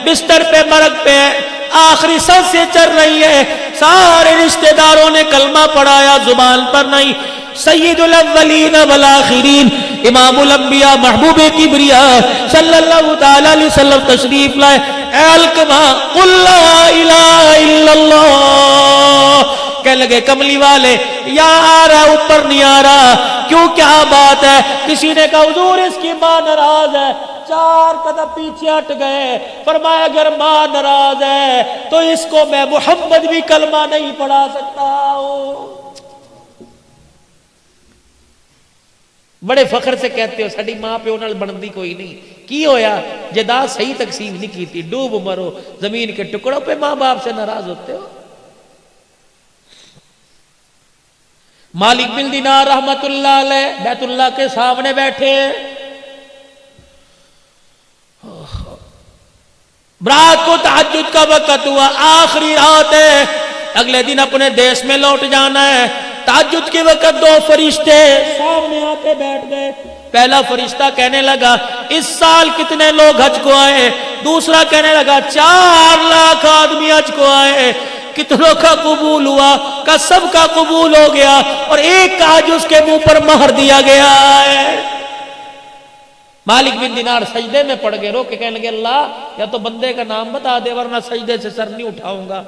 بستر پہ مرگ پہ ہے، آخری سانسیں چل رہی ہے، سارے رشتہ داروں نے کلمہ پڑھایا، زبان پر نہیں۔ سید الاولین والآخرین، امام الانبیاء، محبوب کبریاء صلی اللہ تعالی علیہ وسلم تشریف لائے۔ اے علقمہ قل لا الہ الا اللہ، کہنے لگے کملی والے یا آ رہا اوپر نہیں آ رہا، کیوں کیا بات ہے؟ کسی نے کہا حضور اس کی ماں ناراض ہے، 4 قدم پیچھے ہٹ گئے، فرمایا اگر ماں ناراض ہے تو اس کو میں محمد بھی کلمہ نہیں پڑھا سکتا ہوں۔ بڑے فخر سے کہتے ہو ساڈی ماں پیو نال بنتی کوئی نہیں، کی ہویا جائیداد صحیح تقسیم نہیں کی تھی، ڈوب مرو زمین کے ٹکڑوں پہ ماں باپ سے ناراض ہوتے ہو۔ مالک بن دینار رحمت اللہ علیہ بیت اللہ کے سامنے بیٹھے، رات کو تہجد کا وقت ہوا، آخری رات ہے، اگلے دن اپنے دیش میں لوٹ جانا ہے۔ تہجد کے وقت 2 فرشتے سامنے آ کے بیٹھ گئے۔ پہلا فرشتہ کہنے لگا اس سال کتنے لوگ حج کو آئے؟ دوسرا کہنے لگا 4 لاکھ آدمی حج کو آئے، کتنوں کا قبول ہوا؟ کا سب کا قبول ہو گیا، اور ایک کا حج اس کے منہ پر مہر دیا گیا ہے۔ مالک بن دینار سجدے میں پڑ گئے، رو کے کہنے لگے اللہ یا تو بندے کا نام بتا دے ورنہ سجدے سے سر نہیں اٹھاؤں گا،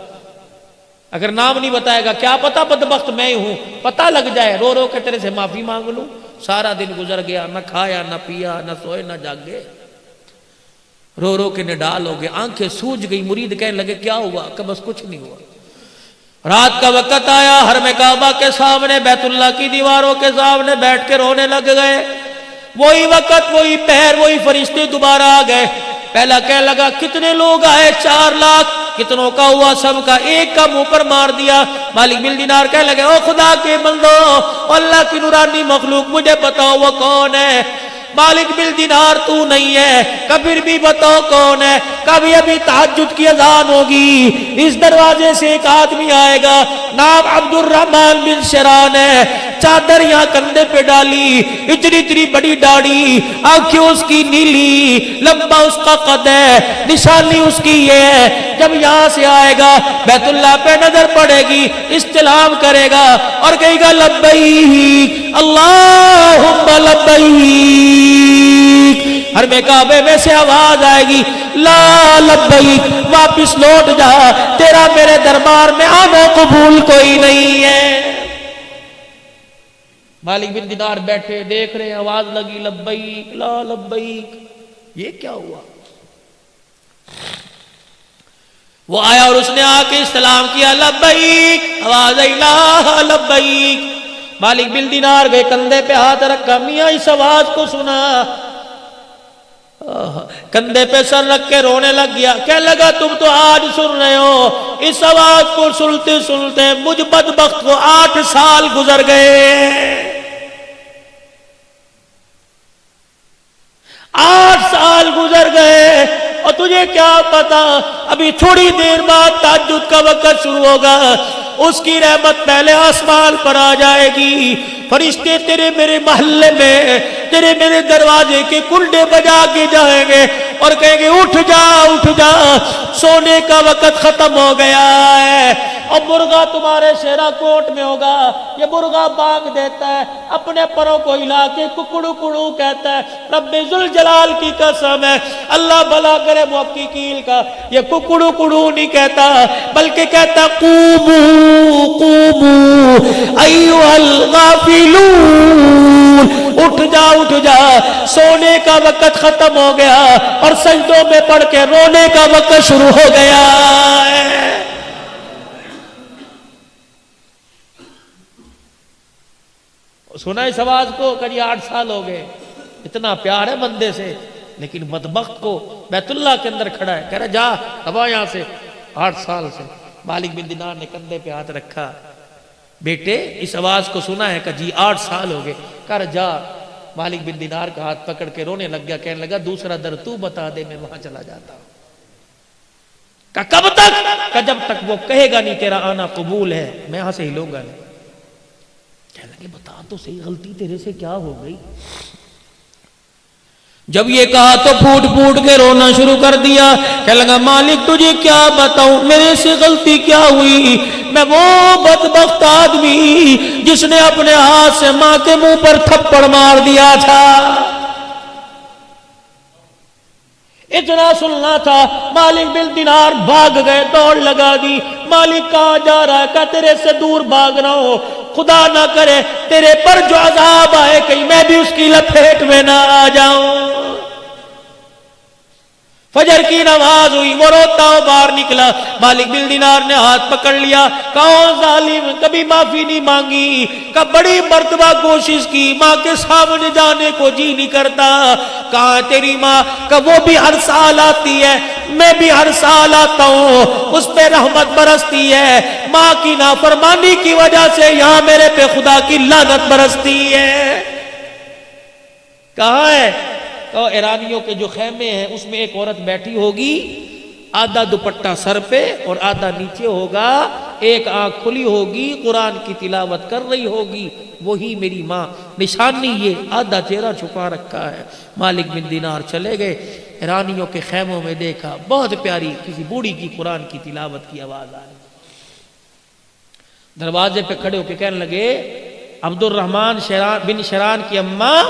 اگر نام نہیں بتائے گا کیا پتا بدبخت میں ہی ہوں، پتہ لگ جائے، رو رو کے تیرے سے معافی مانگ لوں۔ سارا دن گزر گیا، نہ کھایا نہ پیا نہ سوئے نہ جاگے، رو رو کے نڈال ہو گئے، آنکھیں سوج گئی۔ مرید کہنے لگے کیا ہوا؟ کہ بس کچھ نہیں ہوا۔ رات کا وقت آیا، حرم کعبہ کے سامنے بیت اللہ کی دیواروں کے سامنے بیٹھ کے رونے لگ گئے۔ وہی وقت وہی پہر وہی فرشتے دوبارہ آ گئے۔ پہلا کہنے لگا کتنے لوگ آئے؟ 4 لاکھ۔ کتنوں کا ہوا؟ سب کا۔ ایک کا منہ پر مار دیا۔ مالک بن دینار کہنے لگے او خدا کے بندو، اللہ کی نورانی مخلوق مجھے بتاؤ وہ کون ہے؟ مالک بن دینار تو نہیں ہے، کبھی بھی بتاؤ کون ہے؟ کبھی ابھی تہجد کی اذان ہوگی، اس دروازے سے ایک آدمی آئے گا، نام عبد الرحمن بن شران ہے، چادر یہاں کندھے پہ ڈالی، اتنی بڑی داڑھی، آنکھیں اس کی نیلی، لمبا اس کا قد ہے، نشانی اس کی یہ ہے، جب یہاں سے آئے گا بیت اللہ پہ نظر پڑے گی، استلام کرے گا اور کہے گا لبیک اللہم لبیک۔ حرم کعبے میں سے آواز آئے گی لا لبیک، واپس لوٹ جا، تیرا میرے دربار میں آنا قبول کوئی نہیں ہے۔ مالک بن دینار بیٹھے دیکھ رہے ہیں، آواز لگی لبیک لا لبیک، یہ کیا ہوا؟ وہ آیا اور اس نے آ کے استلام کیا لبیک، آواز آئی لا لبیک۔ مالک بن دینار گئے، کندھے پہ ہاتھ رکھا، میاں اس آواز کو سنا، کندھے پہ سر رکھ کے رونے لگ گیا۔ کہنے لگا تم تو آج سن رہے ہو، اس آواز کو سنتے سنتے مجھ بدبخت کو 8 سال گزر گئے۔ 8 سال گزر گئے، اور تجھے کیا پتا ابھی تھوڑی دیر بعد تہجد کا وقت شروع ہوگا، اس کی رحمت پہلے آسمان پر آ جائے گی، فرشتے تیرے میرے محلے میں تیرے میرے دروازے کے کنڈے بجا کے جائیں گے اور کہیں گے اٹھ جا اٹھ جا، سونے کا وقت ختم ہو گیا ہے۔ اور مرغا تمہارے شیرا کوٹ میں ہوگا، یہ مرغا بانگ دیتا ہے، اپنے پروں کو ہلا کے ککڑو کڑو کہتا ہے، رب ذوالجلال کی قسم ہے، اللہ بھلا کرے محققین کا، یہ ککڑو کڑو نہیں کہتا بلکہ کہتا قومو قومو ایھا الغافلون، اٹھ جا سونے کا وقت ختم ہو گیا اور سجدوں میں پڑھ کے رونے کا وقت شروع ہو گیا ہے۔ سنا اس آواز کو کہ 8 سال ہو گئے، اتنا پیار ہے بندے سے، لیکن بدبخت کو بیت اللہ کے اندر کھڑا ہے، کہہ رہا جا ابا یہاں سے، 8 سال سے۔ مالک بن دینار نے کندھے پہ ہاتھ رکھا، بیٹے اس آواز کو سنا ہے کہ جی 8 سال ہو گئے، کہہ رہا جا۔ مالک بن دینار کا ہاتھ پکڑ کے رونے لگ گیا، کہنے لگا دوسرا در تو بتا دے میں وہاں چلا جاتا ہوں۔ کہا کب تک؟ کہ جب تک وہ کہے گا نہیں تیرا آنا قبول ہے، میں یہاں سے ہلوں گا نہیں۔ کہنے لگے بتا تو صحیح غلطی تیرے سے کیا ہو گئی؟ جب یہ کہا تو پھوٹ پھوٹ کے رونا شروع کر دیا، کہنے لگا مالک تجھے کیا بتاؤں، میرے سے غلطی کیا ہوئی، میں وہ بدبخت آدمی جس نے اپنے ہاتھ سے ماں کے منہ پر تھپڑ مار دیا تھا۔ اتنا سننا تھا، مالک بن دینار بھاگ گئے، دوڑ لگا دی۔ مالک کہاں جا رہا ہے؟ کہا تیرے سے دور بھاگ رہا ہوں، خدا نہ کرے تیرے پر جو عذاب آئے کہیں میں بھی اس کی لپیٹ میں نہ آ جاؤں۔ فجر کی نماز ہوئی، وہ روتا ہو باہر نکلا، مالک بن دینار نے ہاتھ پکڑ لیا، کہا ظالم کبھی معافی نہیں مانگی، کہا بڑی مرتبہ کوشش کی، ماں کے سامنے جانے کو جی نہیں کرتا، کہا تیری ماں، کہا وہ بھی ہر سال آتی ہے، میں بھی ہر سال آتا ہوں، اس پہ رحمت برستی ہے، ماں کی نافرمانی کی وجہ سے یہاں میرے پہ خدا کی لعنت برستی ہے۔ کہاں ہے؟ تو ایرانیوں کے جو خیمے ہیں اس میں ایک عورت بیٹھی ہوگی، آدھا دوپٹہ سر پہ اور آدھا نیچے ہوگا، ایک آنکھ کھلی ہوگی، قرآن کی تلاوت کر رہی ہوگی، وہی میری ماں، نشانی یہ آدھا چہرہ چھپا رکھا ہے۔ مالک بن دینار چلے گئے، ایرانیوں کے خیموں میں دیکھا، بہت پیاری کسی بوڑھی کی قرآن کی تلاوت کی آواز آ رہی، دروازے پہ کھڑے ہو کے کہنے لگے عبد الرحمن بن شران کی اماں،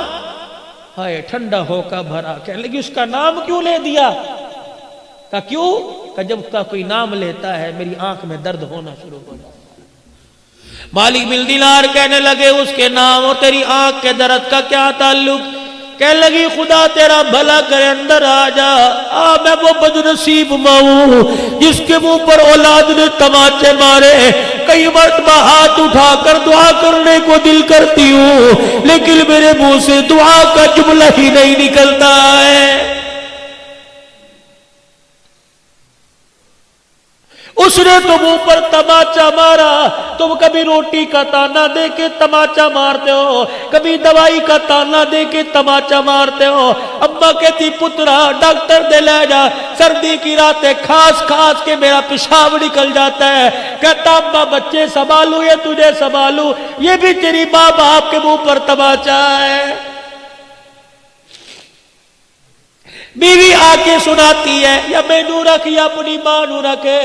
ہائے ٹھنڈا ہو کا بھرا، کہنے لگی اس کا نام کیوں لے دیا؟ کہا کیوں؟ کہ جب کا کوئی نام لیتا ہے میری آنکھ میں درد ہونا شروع ہو جاتا ہے۔ مالک بن دینار کہنے لگے اس کے نام اور تیری آنکھ کے درد کا کیا تعلق؟ کہنے لگی خدا تیرا بھلا کرے اندر آ جا، میں وہ بدنصیب ماں ہوں جس کے منہ پر اولاد نے تماچے مارے، کئی مرتبہ ہاتھ اٹھا کر دعا کرنے کو دل کرتی ہوں لیکن میرے منہ سے دعا کا جملہ ہی نہیں نکلتا ہے۔ اس نے تم اوپر تماچا مارا، تم کبھی روٹی کا تانا دے کے تماچا مارتے ہو، کبھی دوائی کا تانا دے کے تماچا مارتے ہو۔ اماں کہتی پترا ڈاکٹر دے لے جا، سردی کی راتیں کھاس کھاس کے میرا پیشاب نکل جاتا ہے، کہتا اماں بچے سنبھالوں یا تجھے سنبھالوں، یہ بھی تیری ماں باپ کے منہ پر تماچا ہے۔ بیوی آ کے سناتی ہے، یا میں نو رکھ یا اپنی ماں نو رکھے،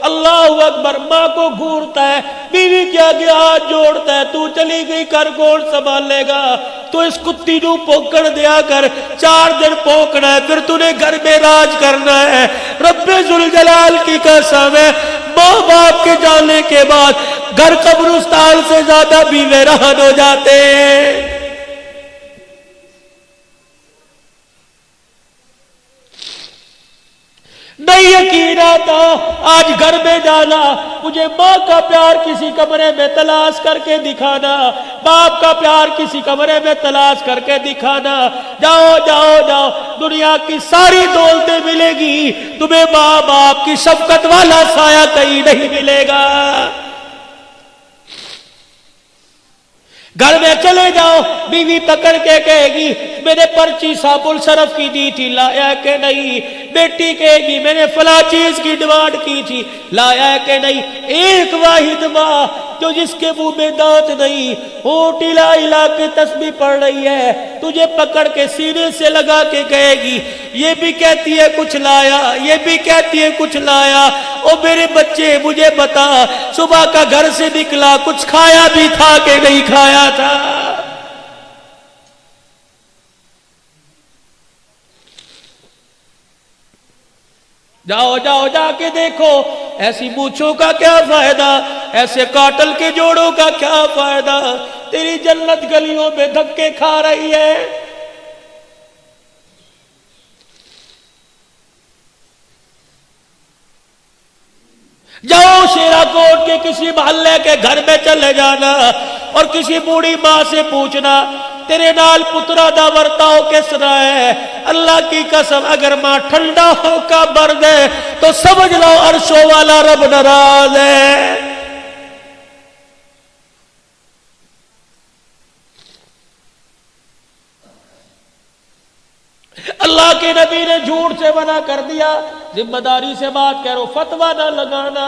اللہ اکبر، ماں کو گھورتا ہے، بیوی کے آگے ہاتھ جوڑتا ہے، تو چلی گئی کر کون سنبھالے گا؟ تو اس کتی نو پوکڑ دیا کر، 4 دن پوکنا ہے، پھر تو نے گھر میں راج کرنا ہے۔ رب ذوالجلال کی قسم ہے، ماں باپ کے جانے کے بعد گھر قبرستان سے زیادہ بھی ویران ہو جاتے ہیں۔ نہیں یقین آتا آج گھر میں جانا، مجھے ماں کا پیار کسی کمرے میں تلاش کر کے دکھانا، باپ کا پیار کسی کمرے میں تلاش کر کے دکھانا، جاؤ جاؤ جاؤ، دنیا کی ساری دولتیں ملے گی، تمہیں ماں باپ کی شفقت والا سایہ کہیں نہیں ملے گا۔ گھر میں چلے جاؤ، بیوی پکڑ کے کہے گی میں نے پرچی صاحب الشرف کی دی تھی، لایا کہ نہیں؟ بیٹی کہے گی میں نے فلاں چیز کی ڈیمانڈ کی تھی، لایا کہ نہیں؟ ایک واحد ماں جو جس کے منہ میں دانت نہیں، ہونٹ ہلا ہلا کے تسبیح پڑھ رہی ہے، تجھے پکڑ کے سینے سے لگا کے کہے گی یہ بھی کہتی ہے کچھ لایا، یہ بھی کہتی ہے کچھ لایا، او میرے بچے مجھے بتا صبح کا گھر سے نکلا کچھ کھایا بھی تھا کہ نہیں کھایا تھا؟ جاؤ جاؤ جا کے دیکھو، ایسی مونچھوں کا کیا فائدہ، ایسے کاٹل کے جوڑوں کا کیا فائدہ، تیری جنت گلیوں میں دھکے کھا رہی ہے۔ جاؤ شیرا کوٹ کے کسی محلے کے گھر میں چلے جانا اور کسی بوڑھی ماں سے پوچھنا تیرے نال پترا دا ورتاؤ کس طرح ہے؟ اللہ کی قسم اگر ماں ٹھنڈا ہو کا برد ہے تو سمجھ لو عرشوں والا رب ناراض ہے۔ اللہ کے نبی نے جھوٹ سے منع کر دیا، ذمہ داری سے بات کرو، فتویٰ نہ لگانا،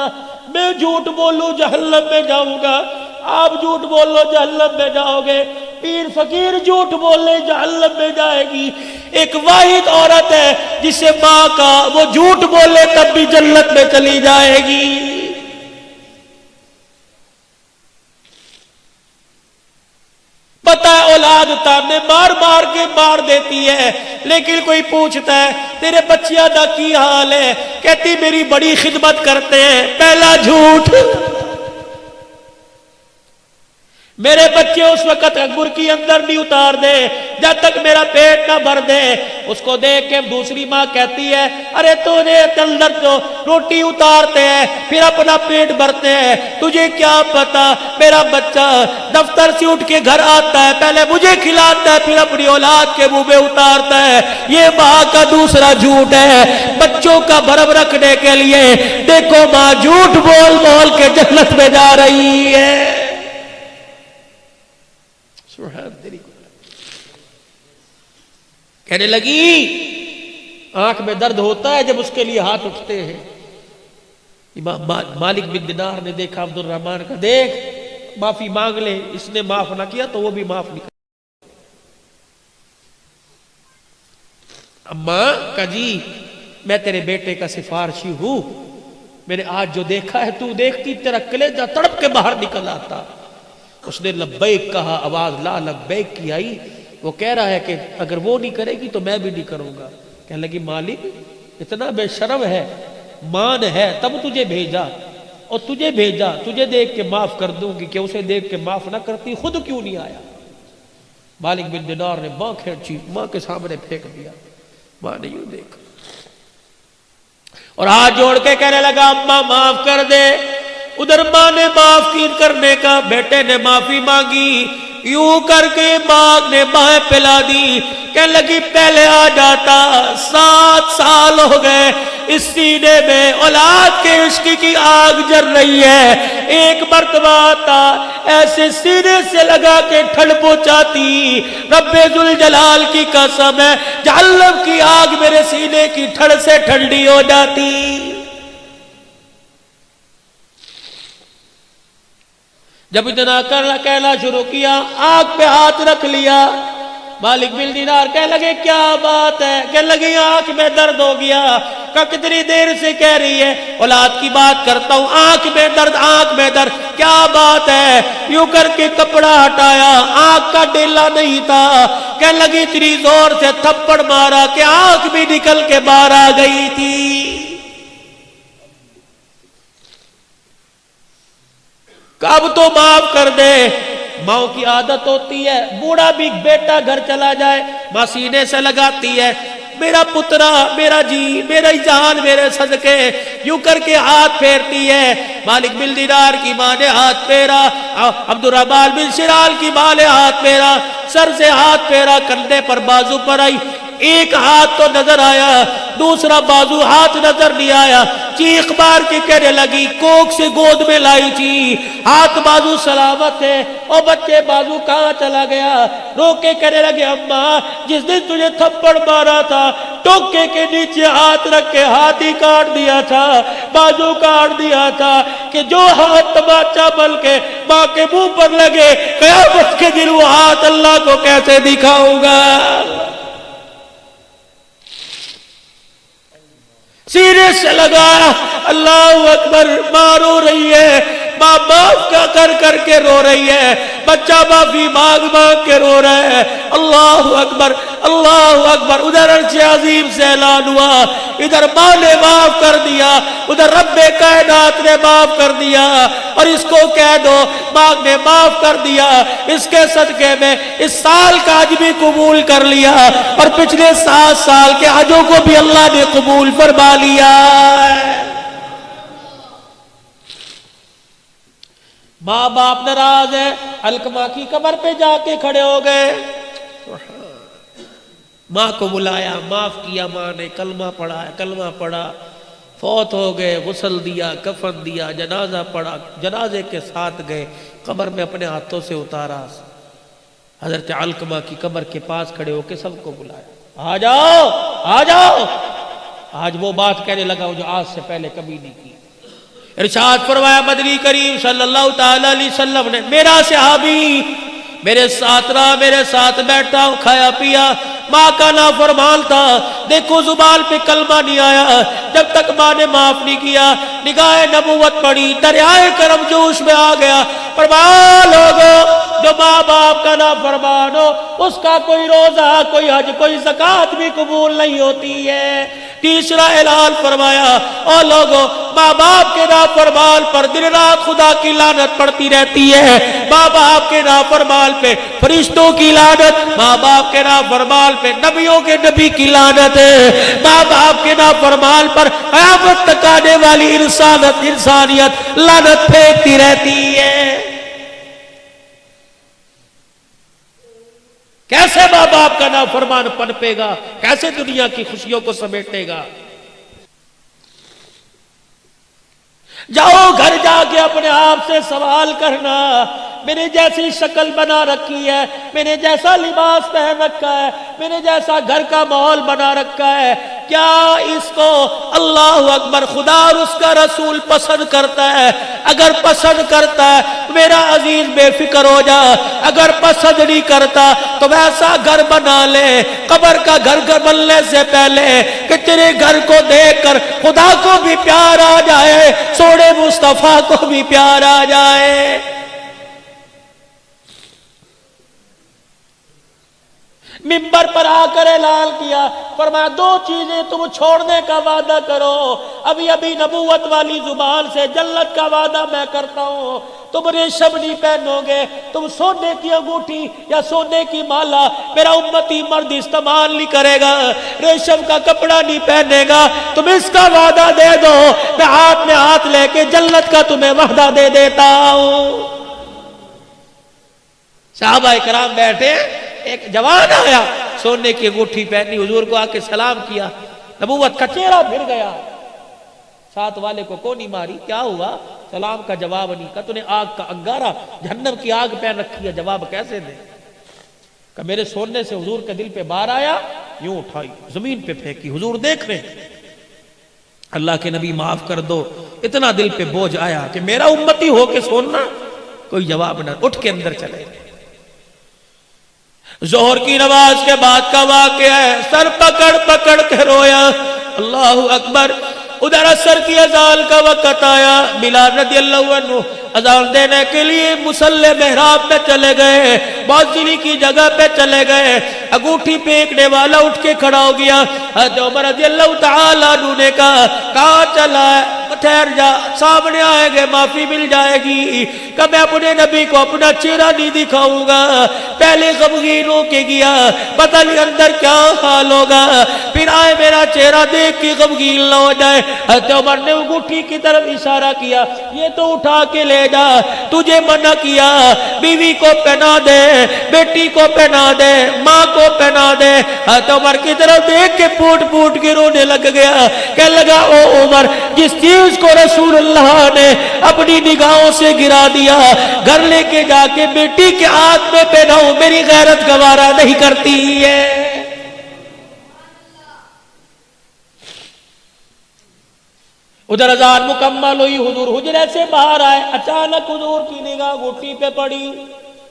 میں جھوٹ بولوں جہنم میں جاؤں گا، آپ جھوٹ بولو جہنم میں جاؤ گے، پیر فقیر جھوٹ بولے جہنم میں جائے گی۔ ایک واحد عورت ہے جسے ماں کا وہ جھوٹ بولے تب بھی جنت میں چلی جائے گی. پتہ ہے اولاد تانے مار مار کے مار دیتی ہے، لیکن کوئی پوچھتا ہے تیرے بچیاں دا کی حال ہے، کہتی میری بڑی خدمت کرتے ہیں. پہلا جھوٹ. میرے بچے اس وقت برکی اندر نہیں اتار دے جب تک میرا پیٹ نہ بھر دے. اس کو دیکھ کے دوسری ماں کہتی ہے ارے تو نے اندر تو روٹی اتارتے ہیں پھر اپنا پیٹ بھرتے ہیں، تجھے کیا پتا میرا بچہ دفتر سے اٹھ کے گھر آتا ہے پہلے مجھے کھلاتا ہے پھر اپنی اولاد کے منہ میں اتارتا ہے. یہ ماں کا دوسرا جھوٹ ہے بچوں کا بھرم رکھنے کے لیے. دیکھو ماں جھوٹ بول بول کے جنت میں جا رہی ہے. کہنے لگی آنکھ میں درد ہوتا ہے جب اس کے لیے ہاتھ اٹھتے ہیں. امام مالک بن دینار نے دیکھا عبد الرحمن کا، دیکھ معافی مانگ لے، اس نے معاف نہ کیا تو وہ بھی معاف نہیں کر. اماں کا جی میں تیرے بیٹے کا سفارشی ہوں، میں نے آج جو دیکھا ہے تو دیکھتی تیرا کلیجہ تڑپ کے باہر نکل آتا. اس نے لبیک کہا، آواز لا لبیک کی آئی. وہ کہہ رہا ہے کہ اگر وہ نہیں کرے گی تو میں بھی نہیں کروں گا. کہنے لگی مالک اتنا بے شرم ہے، مان ہے تب تجھے بھیجا، اور تجھے بھیجا تجھے دیکھ کے معاف کر دوں گی کہ اسے دیکھ کے معاف نہ کرتی خود کیوں نہیں آیا. مالک بن دینار نے ماں کھینچی، ماں کے سامنے پھینک دیا. ماں نے یوں دیکھا اور ہاتھ جوڑ کے کہنے لگا اماں معاف کر دے. ادھر ماں نے معاف کی کرنے کا، بیٹے نے معافی مانگی، یوں کر کے ماں نے بائیں پلا دی. کہنے لگی پہلے آ جاتا، 7 سال ہو گئے اس سینے میں اولاد کے عشق کی آگ جل رہی ہے. ایک مرتبہ آتا ایسے سینے سے لگا کے ٹھنڈ پہنچاتی. رب ذوالجلال کی قسم ہے جہنم کی آگ میرے سینے کی ٹھنڈ سے ٹھنڈی ہو جاتی. جب اتنا کہنا شروع کیا آنکھ پہ ہاتھ رکھ لیا. مالک بن دینار کہنے لگے کیا بات ہے؟ کہنے لگے آنکھ میں درد ہو گیا. کہ کتنی دیر سے کہہ رہی ہے اولاد کی بات کرتا ہوں، آنکھ میں درد آنکھ میں درد، کیا بات ہے؟ یوں کر کے کپڑا ہٹایا، آنکھ کا ڈیلا نہیں تھا. کہنے لگی اتنی زور سے تھپڑ مارا کہ آنکھ بھی نکل کے باہر آ گئی تھی. اب تو معاف کر دے. ماں کی عادت ہوتی ہے بوڑھا بھی بیٹا گھر چلا جائے ماں سینے سے لگاتی ہے میرا پترا میرا جی میرا جان میرے صدقے، یوں کر کے ہاتھ پھیرتی ہے. مالک بن دینار کی ماں نے ہاتھ پھیرا، عبد الرحمن بن شرال کی ماں نے ہاتھ پھیرا، سر سے ہاتھ پھیرا، کندھے پر بازو پر آئی. ایک ہاتھ تو نظر آیا، دوسرا بازو ہاتھ نظر نہیں آیا. چیخ مار کے کہنے لگی کوک سے گود میں لائی تھی، ہاتھ بازو سلامت ہے، اور بچے بازو کہاں چلا گیا؟ رو کے کہنے لگے اماں جس دن تجھے تھپڑ مارا تھا ٹوکے کے نیچے ہاتھ رکھ کے ہاتھ ہی کاٹ دیا تھا، بازو کاٹ دیا تھا کہ جو ہاتھ تماچا بل کے ماں کے منہ پر لگے قیامت کے دن وہ ہاتھ اللہ کو کیسے دکھاؤں گا. سینے سے لگا اللہ اکبر. ماں رو رہی ہے، ماں معاف کر کر کے رو رہی ہے، بچہ معافی مانگ مانگ کے رو رہا ہے. اللہ اکبر اللہ اکبر. ادھر عرش عظیم سے اعلان ہوا، ادھر ماں نے معاف کر دیا، ادھر رب کائنات نے معاف کر دیا. اور اس کو کہہ دو ماں نے معاف کر دیا، اس کے صدقے میں اس سال کا حج بھی قبول کر لیا، اور پچھلے 7 سال کے حجوں کو بھی اللہ نے قبول فرما لیا. ماں باپ ناراض ہے، علقمہ کی قبر پہ جا کے کھڑے ہو گئے، ماں کو بلایا، معاف کیا. ماں نے کلمہ پڑھا، کلمہ پڑھا، فوت ہو گئے، غسل دیا، کفن دیا، جنازہ پڑھا، جنازے کے ساتھ گئے، قبر میں اپنے ہاتھوں سے اتارا. حضرت علقمہ کی قبر کے پاس کھڑے ہو کے سب کو بلایا، آ جاؤ آ جاؤ. آج وہ بات کہنے لگا جو آج سے پہلے کبھی نہیں کی. ارشاد فرمایا مدنی کریم صلی اللہ تعالی علیہ وسلم نے، میرا صحابی میرے ساتھ رہا، میرے ساتھ بیٹھا، کھایا پیا، ماں کا نافرمان تھا، دیکھو زبان پہ کلمہ نہیں آیا جب تک ماں نے معاف نہیں کیا، نگاہ نبوت پڑی، دریائے کرم جوش میں آ گیا۔ فرمایا لوگوں جو ماں باپ کا نافرمان ہو اس کا کوئی روزہ، کوئی حج، کوئی زکوٰۃ بھی قبول نہیں ہوتی ہے۔ تیسرا اعلان فرمایا اور لوگوں ماں باپ کے نافرمان پر دن رات خدا کی لعنت پڑتی رہتی ہے، ماں باپ کے نافرمان پہ فرشتوں کی لعنت، ماں باپ کے نافرمان پہ نبیوں کے نبی کی لعنت ہے، ماں باپ کے نافرمان پر قیامت تک آنے والی انسانیت لعنت پھینکتی رہتی ہے۔ کیسے ماں باپ کا نافرمان پنپے گا، کیسے دنیا کی خوشیوں کو سمیٹے گا؟ جاؤ گھر جا کے اپنے آپ سے سوال کرنا، میرے جیسی شکل بنا رکھی ہے، میرے جیسا لباس پہن رکھا ہے، میرے جیسا گھر کا ماحول بنا رکھا ہے، کیا اس کو اللہ اکبر خدا اور اس کا رسول پسند کرتا ہے؟ اگر پسند کرتا ہے میرا عزیز بے فکر ہو جا، اگر پسند نہیں کرتا تو ویسا گھر بنا لے قبر کا گھر بننے سے پہلے کہ تیرے گھر کو دیکھ کر خدا کو بھی پیار آ جائے، سونے مصطفیٰ کو بھی پیار آ جائے۔ منبر پر آ کر اعلان کیا، فرمایا دو چیزیں تم چھوڑنے کا وعدہ کرو، ابھی ابھی نبوت والی زبان سے جنت کا وعدہ میں کرتا ہوں، تم ریشم نہیں پہنو گے، تم سونے کی انگوٹھی یا سونے کی مالا میرا امتی مرد استعمال نہیں کرے گا، ریشم کا کپڑا نہیں پہنے گا، تم اس کا وعدہ دے دو، میں ہاتھ لے کے جنت کا تمہیں وعدہ دے دیتا ہوں۔ صحابہ کرام بیٹھے، ایک جوان آیا سونے کی انگوٹھی پہنی، حضور کو آ کے سلام کیا، نبوت کا چہرہ پھر گیا، ساتھ والے کو کونی ماری، کیا ہوا؟ سلام کا جواب نہیں، کہا تو نے آگ کا انگارہ جہنم کی آگ پہن رکھی ہے، جواب کیسے دے؟ کہ میرے سونے سے حضور کے دل پہ بار آیا، یوں اٹھائی زمین پہ پھینکی، حضور دیکھ رہے اللہ کے نبی معاف کر دو، اتنا دل پہ بوجھ آیا کہ میرا امتی ہو کے سوننا، کوئی جواب نہ، اٹھ کے اندر چلے۔ ظہر کی نماز کے بعد کا واقعہ ہے، سر پکڑ پکڑ کے رویا، اللہ اکبر۔ ادھر عصر کی اذان کا وقت آیا، بلال رضی اللہ عنہ اذان دینے کے لیے مصلی محراب پہ چلے گئے، موذنی کی جگہ پہ چلے گئے، انگوٹھی پھینکنے والا اٹھ کے کھڑا ہو گیا، حضرت عمر رضی اللہ تعالیٰ عنہ نے کہا کہاں چلا ہے؟ ٹھہر جا، سامنے آئیں گے معافی مل جائے گی، کہ میں اپنے نبی کو اپنا چہرہ نہیں دکھاؤں گا، پہلے غمگین ہو کے گیا، پتہ نہیں اندر کیا حال ہوگا، پھر آئے میرا چہرہ دیکھ کے غمگین نہ ہو جائے۔ حضرت عمر نے انگوٹھی کی طرف اشارہ کیا، یہ تو اٹھا کے لے جا، تجھے منع کیا، بیوی کو پہنا دے، بیٹی کو پہنا دے، ماں کو پہنا دے۔ حضرت عمر کی طرف دیکھ کے پھوٹ پھوٹ کے رونے لگ گیا، کہنے لگا او عمر، جس چیز کو رسول اللہ نے اپنی نگاہوں سے گرا دیا، گھر لے کے جا کے بیٹی کے ہاتھ میں پہناؤں، میری غیرت گوارا نہیں کرتی ہے۔ ادھر اذان مکمل ہوئی، حضور حجرے سے باہر آئے، اچانک حضور کی نگاہ گھٹی پہ پڑی،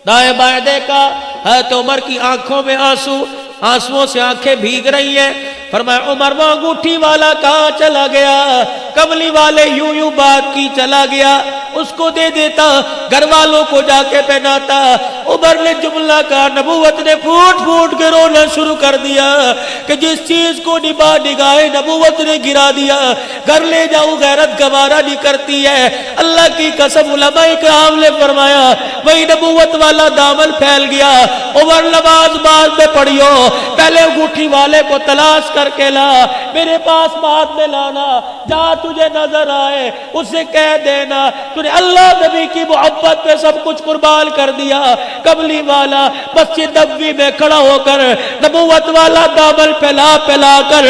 دائیں بائیں دیکھا، حضرت عمر کی آنکھوں میں آنسو، آنسوؤں سے آنکھیں بھیگ رہی ہیں۔ فرمایا عمر وہ انگوٹھی والا کہاں چلا گیا؟ کملی والے یوں یوں بات کی چلا گیا، اس کو دے دیتا، گھر والوں کو جا کے پہناتا۔ عمر نے جملہ کہا، نبوت نے پھوٹ پھوٹ کے رونا شروع کر دیا کہ جس چیز کو نگاہ نبوت نے گرا دیا، گھر لے جاؤ غیرت گوارا نہیں کرتی ہے۔ اللہ کی قسم علماء کرام نے فرمایا وہی نبوت والا دامن پھیل گیا۔ عمر نماز بعد میں پڑھیو، پہلے انگوٹھی والے کو تلاش کر کے لا، میرے پاس بعد میں لانا، جہاں تجھے نظر آئے اسے کہہ دینا تو نے اللہ نبی کی محبت پہ سب کچھ قربان کر دیا۔ کملی والا مسجد نبوی میں کھڑا ہو کر نبوت والا دامن پھیلا پھیلا کر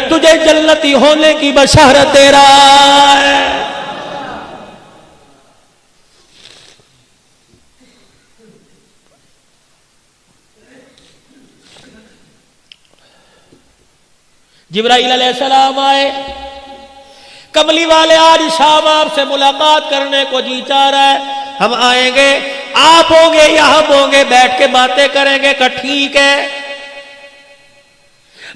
تجھے جنتی ہونے کی بشارت دے رہا ہے۔ جبرائیل علیہ السلام آئے، کملی والے آج شام آپ سے ملاقات کرنے کو جی چاہ رہا ہے، ہم آئیں گے، آپ ہوں گے یا ہم ہوں گے، بیٹھ کے باتیں کریں گے کہ ٹھیک ہے۔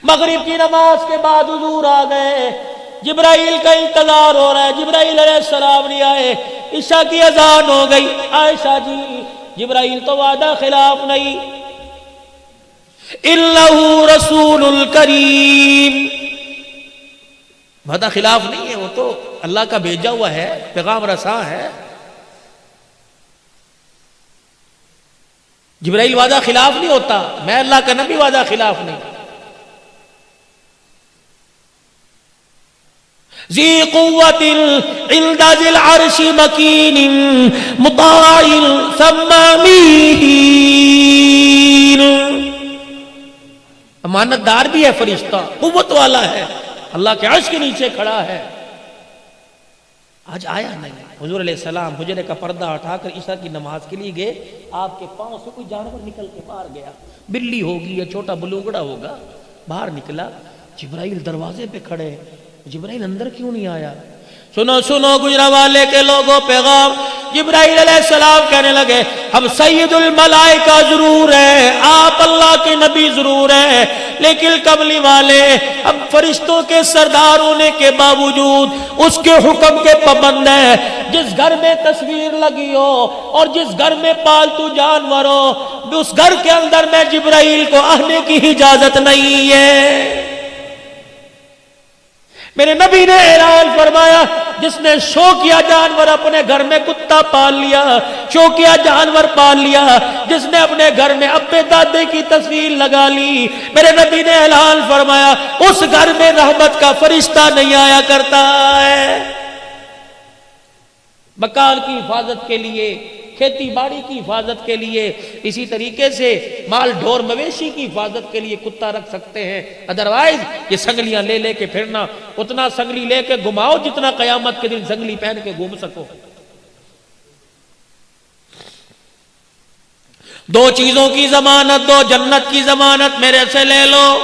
مغرب کی نماز کے بعد حضور آ گئے، جبرائیل کا انتظار ہو رہا ہے، جبرائیل علیہ السلام نہیں آئے، عشاء کی اذان ہو گئی۔ عائشہ جی جبرائیل تو وعدہ خلاف نہیں، اِنَّهُ رَسُولٌ الْكَرِيمٌ، وعدہ خلاف نہیں ہے، وہ تو اللہ کا بھیجا ہوا ہے، پیغام رساں ہے۔ جبرائیل وعدہ خلاف نہیں ہوتا، میں اللہ کا نبی وعدہ خلاف نہیں۔ ذی قوت عند ذی العرش مکین مطاع ثم امین، امانت دار بھی ہے فرشتہ، قوت والا ہے، اللہ کے عرش کے نیچے کھڑا ہے۔ آج آیا نہیں۔ حضور علیہ السلام حجرے کا پردہ اٹھا کر عشاء کی نماز کے لیے گئے، آپ کے پاؤں سے کوئی جانور نکل کے باہر گیا، بلی ہوگی یا چھوٹا بلوگڑا ہوگا، باہر نکلا، جبرائیل دروازے پہ کھڑے، جبرائیل اندر کیوں نہیں آیا؟ سنو سنو گجرانوالے کے لوگوں پیغام، جبرائیل علیہ السلام کہنے لگے ہم سید الملائکہ ضرور ہیں، آپ اللہ کے نبی ضرور ہیں، لیکن کملی والے ہم فرشتوں کے سردار ہونے کے باوجود اس کے حکم کے پابند ہیں۔ جس گھر میں تصویر لگی ہو اور جس گھر میں پالتو جانور ہو، اس گھر کے اندر میں جبرائیل کو آنے کی اجازت نہیں ہے۔ میرے نبی نے اعلان فرمایا، جس نے شوقیہ جانور اپنے گھر میں کتا پال لیا، شوقیہ جانور پال لیا، جس نے اپنے گھر میں ابے دادے کی تصویر لگا لی، میرے نبی نے اعلان فرمایا اس گھر میں رحمت کا فرشتہ نہیں آیا کرتا ہے۔ مکان کی حفاظت کے لیے، کھیتی باڑی کی حفاظت کے لیے، اسی طریقے سے مال ڈھور مویشی کی حفاظت کے لیے کتا رکھ سکتے ہیں، ادروائز یہ سنگلیاں لے لے کے پھرنا، اتنا سنگلی لے کے گھماؤ جتنا قیامت کے دن سنگلی پہن کے گھوم سکو۔ دو چیزوں کی ضمانت دو، جنت کی ضمانت میرے سے لے لو۔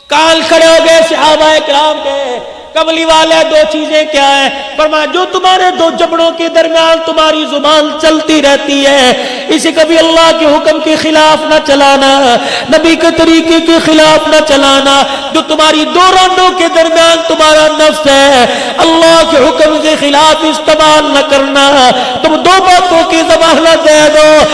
کان کھڑے ہو گئے صحابہ کرام کے، کملی والے دو چیزیں کیا ہیں؟ فرمایا جو تمہارے دو جبڑوں کے درمیان تمہاری زبان چلتی رہتی ہے، اسے کبھی اللہ کے حکم کے خلاف نہ چلانا، نبی کے طریقے کے خلاف نہ چلانا۔ جو تمہاری دو رانوں کے درمیان تمہارا نفس ہے، اللہ کے حکم کے خلاف استعمال نہ کرنا۔ تم دو باتوں کی ضمانت دے دو۔